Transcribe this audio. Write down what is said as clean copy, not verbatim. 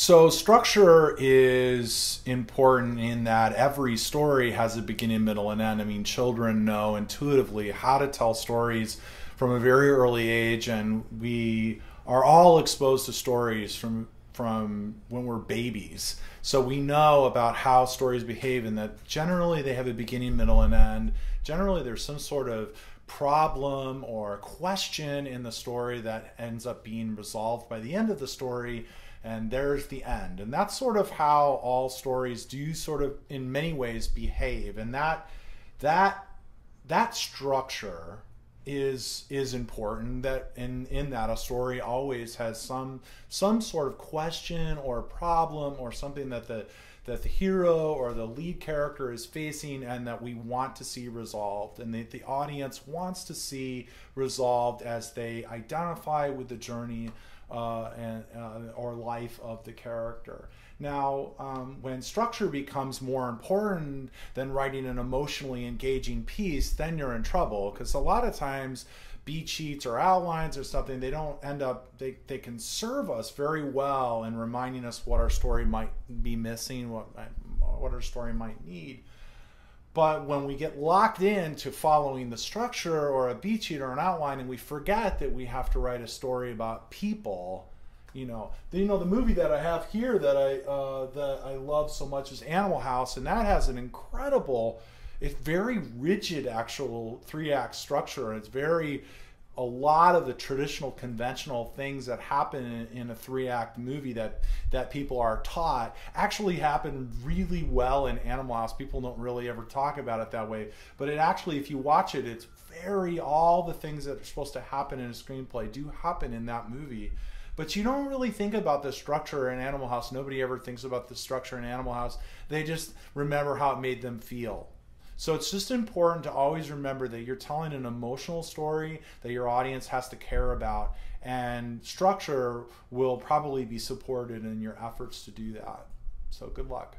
So structure is important in that every story has a beginning, middle, and end. I mean, children know intuitively how to tell stories from a very early age, and we are all exposed to stories from when we're babies. So we know about how stories behave, and that generally they have a beginning, middle, and end. Generally, there's some sort of problem or question in the story that ends up being resolved by the end of the story, and there's the end. And that's sort of how all stories do sort of in many ways behave. And that structure is important, that in that a story always has some sort of question or problem or something that the hero or the lead character is facing, and that we want to see resolved, and the audience wants to see resolved as they identify with the journey or life of the character. Now, when structure becomes more important than writing an emotionally engaging piece, then you're in trouble, because a lot of times beat sheets or outlines or something, they don't end up, they can serve us very well in reminding us what our story might be missing, what our story might need. But when we get locked into following the structure or a beat sheet or an outline, and we forget that we have to write a story about people, the movie that I have here that I love so much is Animal House, and that has an incredible, it's very rigid actual 3-act structure. It's a lot of the traditional conventional things that happen in a 3-act movie that people are taught actually happen really well in Animal House. People don't really ever talk about it that way, but it actually, if you watch it, it's all the things that are supposed to happen in a screenplay do happen in that movie. But you don't really think about the structure in Animal House. Nobody ever thinks about the structure in Animal House. They just remember how it made them feel. So it's just important to always remember that you're telling an emotional story that your audience has to care about, and structure will probably be supported in your efforts to do that. So good luck.